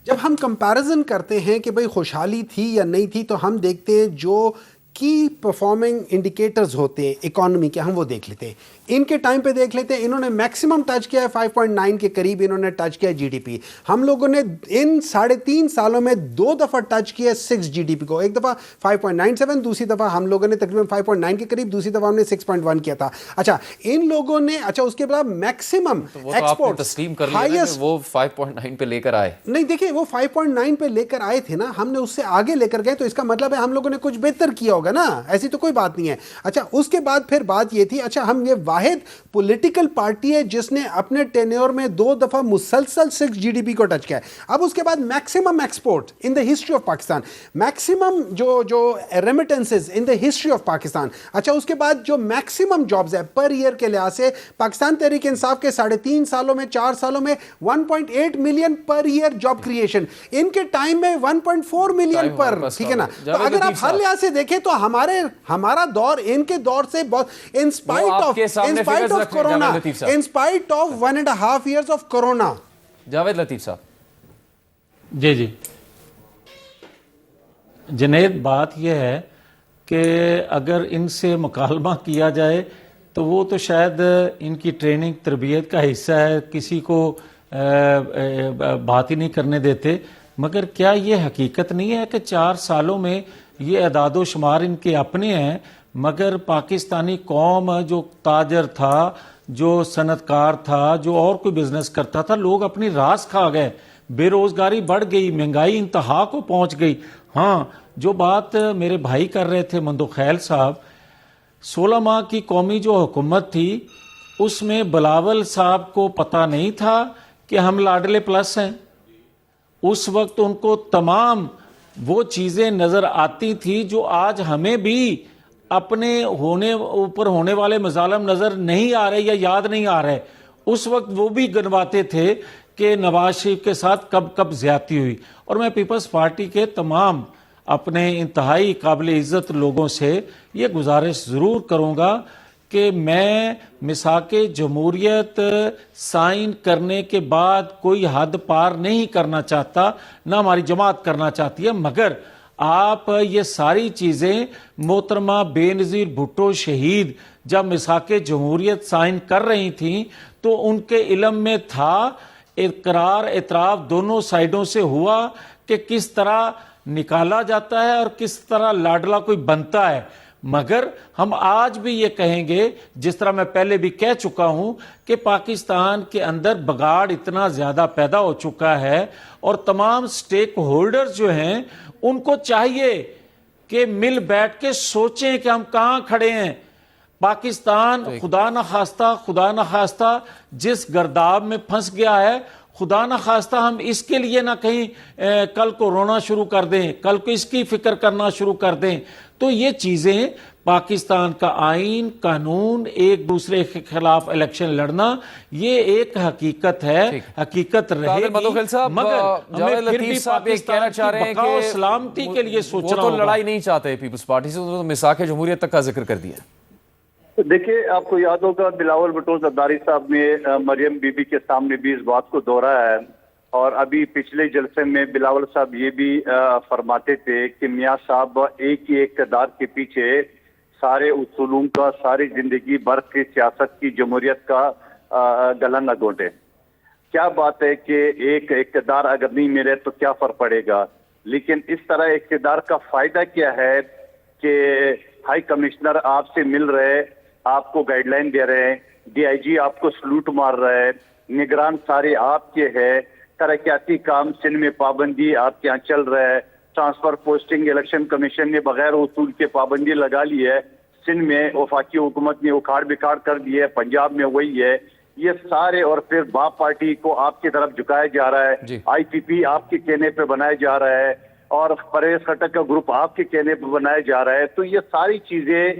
جب ہم کمپیریزن کرتے ہیں کہ بھئی خوشحالی تھی یا نہیں تھی تو ہم دیکھتے ہیں جو کی پرفارمنگ انڈیکیٹرز ہوتے ہیں اکانومی کے، ہم وہ دیکھ لیتے ہیں. ان کے ٹائم پہ دیکھ لیتے ہیں، انہوں نے میکسیمم ٹچ کیا ہے 5.9 کے قریب انہوں نے ٹچ کیا جی ڈی پی. ہم لوگوں نے ان 3.5 سالوں میں 2 دفعہ ٹچ کیا 6 جی ڈی پی کو. ایک دفعہ 5.97، دوسری دفعہ ہم لوگوں نے تقریباً 5.9 کے قریب، دوسری دفعہ ہم نے 6.1 کیا تھا. اچھا ان لوگوں نے، اچھا اس کے بعد میکسیمم ایکسپورٹ تسلیم کر لیا کہ وہ 5.9 پہ لے کر آئے. نہیں دیکھیں وہ 5.9 پہ لے کر آئے تھے نا، ہم نے اس سے آگے لے کر گئے، تو اس کا مطلب ہے ہم لوگوں نے کچھ بہتر کیا ہوگا نا، ایسی تو کوئی بات نہیں ہے. اچھا اس کے بعد پھر بات یہ تھی، اچھا ہم یہ واحد پولیٹیکل پارٹی ہے جس نے اپنے ٹینیور میں 2 دفعہ مسلسل 6 جی ڈی پی کو ٹچ کیا ہے. اب اس کے بعد maximum export in the history of Pakistan, maximum جو remittances in the history of Pakistan. اچھا اس کے بعد جو میکسیمم جابز ہے پر ایئر کے لحاظ سے، پاکستان تحریک انصاف کے 3.5 سالوں میں 4 سالوں میں 1.8 million per year job creation, ان کے ٹائم میں 1.4 ملین پر، ٹھیک ہے نا. تو اگر آپ ہر لحاظ سے دیکھیں تو ہمارا دور ان کے دور سے بہت، in spite of corona, in spite of 1.5 years of corona. Javed Latif صاحب. جی جنید، بات یہ ہے کہ اگر ان سے مکالمہ کیا جائے تو وہ تو شاید ان کی ٹریننگ تربیت کا حصہ ہے، کسی کو بات ہی نہیں کرنے دیتے. مگر کیا یہ حقیقت نہیں ہے کہ 4 سالوں میں یہ اعداد و شمار ان کے اپنے ہیں، مگر پاکستانی قوم جو تاجر تھا، جو صنعت کار تھا، جو اور کوئی بزنس کرتا تھا، لوگ اپنی راس کھا گئے، بے روزگاری بڑھ گئی، مہنگائی انتہا کو پہنچ گئی. ہاں جو بات میرے بھائی کر رہے تھے مندوخیل صاحب، 16 ماہ کی قومی جو حکومت تھی اس میں بلاول صاحب کو پتہ نہیں تھا کہ ہم لاڈلے پلس ہیں. اس وقت ان کو تمام وہ چیزیں نظر آتی تھی جو آج ہمیں بھی اپنے اوپر ہونے والے مظالم نظر نہیں آ رہے یا یاد نہیں آ رہے. اس وقت وہ بھی گنواتے تھے کہ نواز شریف کے ساتھ کب زیادتی ہوئی. اور میں پیپلز پارٹی کے تمام اپنے انتہائی قابل عزت لوگوں سے یہ گزارش ضرور کروں گا کہ میں میثاق جمہوریت سائن کرنے کے بعد کوئی حد پار نہیں کرنا چاہتا، نہ ہماری جماعت کرنا چاہتی ہے، مگر آپ یہ ساری چیزیں محترمہ بے نظیر بھٹو شہید جب میثاق جمہوریت سائن کر رہی تھیں تو ان کے علم میں تھا، اقرار اعتراف دونوں سائیڈوں سے ہوا کہ کس طرح نکالا جاتا ہے اور کس طرح لاڈلا کوئی بنتا ہے. مگر ہم آج بھی یہ کہیں گے، جس طرح میں پہلے بھی کہہ چکا ہوں، کہ پاکستان کے اندر بگاڑ اتنا زیادہ پیدا ہو چکا ہے اور تمام سٹیک ہولڈرز جو ہیں ان کو چاہیے کہ مل بیٹھ کے سوچیں کہ ہم کہاں کھڑے ہیں. پاکستان خدا نخواستہ جس گرداب میں پھنس گیا ہے، خدا نخواستہ ہم اس کے لیے نہ کہیں کل کو رونا شروع کر دیں، کل کو اس کی فکر کرنا شروع کر دیں. تو یہ چیزیں، پاکستان کا آئین، قانون، ایک دوسرے کے خلاف الیکشن لڑنا، یہ ایک حقیقت ہے، حقیقت رہے گی، مگر ہمیں پھر بھی پاکستان کی بقا و سلامتی کے لیے سوچنا ہوگا. وہ تو لڑائی نہیں چاہتے پیپلز پارٹی سے، تو میثاق جمہوریت تک کا ذکر کر دیا. دیکھیے آپ کو یاد ہوگا بلاول بھٹو زرداری صاحب نے مریم بی بی کے سامنے بھی اس بات کو دہرایا ہے، اور ابھی پچھلے جلسے میں بلاول صاحب یہ بھی فرماتے تھے کہ میاں صاحب ایک ہی اقتدار کے پیچھے سارے اصولوں کا، ساری زندگی بھر کی سیاست کی جمہوریت کا گلا نہ گھونٹے. کیا بات ہے کہ ایک اقتدار اگر نہیں ملے تو کیا فرق پڑے گا، لیکن اس طرح اقتدار کا فائدہ کیا ہے کہ ہائی کمشنر آپ سے مل رہے، آپ کو گائیڈ لائن دے رہے ہیں، ڈی آئی جی آپ کو سلوٹ مار رہا ہے، نگران سارے آپ کے ہے، ترقیاتی کام سندھ میں پابندی آپ کے یہاں چل رہا ہے، ٹرانسفر پوسٹنگ الیکشن کمیشن نے بغیر اصول کے پابندی لگا لی ہے، سندھ میں وفاقی حکومت نے اکھاڑ بکھاڑ کر دی ہے، پنجاب میں وہی ہے. یہ سارے، اور پھر باپ پارٹی کو آپ کی طرف جھکایا جا رہا ہے، آئی پی پی آپ کے کہنے پہ بنایا جا رہا ہے، اور پرویز خٹک کا گروپ آپ کے کہنے پہ بنایا جا رہا ہے. تو یہ ساری چیزیں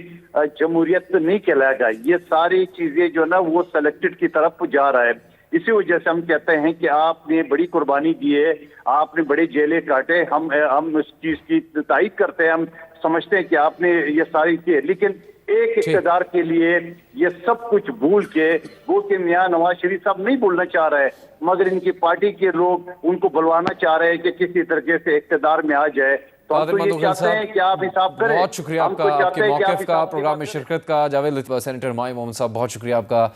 جمہوریت نہیں کہلائے گا، یہ ساری چیزیں جو نا وہ سلیکٹڈ کی طرف جا رہا ہے. اسی وجہ سے ہم کہتے ہیں کہ آپ نے بڑی قربانی دی ہے، آپ نے بڑے جیلے کاٹے، ہم اس چیز کی تائید کرتے ہیں، ہم سمجھتے ہیں کہ آپ نے یہ ساری کی، لیکن ایک اقتدار کے لیے یہ سب کچھ بھول کے وہ کہ میاں نواز شریف صاحب نہیں بولنا چاہ رہے مگر ان کی پارٹی کے لوگ ان کو بلوانا چاہ رہے ہیں کہ کسی طریقے سے اقتدار میں آ جائے. تو ہم قادر تو یہ مندوخیل چاہتے ہیں صاحب، کہ آپ حساب کریں. بہت شکریہ آپ ہم کا، تو آپ چاہتے کے ہیں کہ آپ موقف کا، حساب پروگرام میں شرکت کا. جاوید لطیفہ، سینیٹر مائم محمد صاحب، بہت شکریہ آپ کا.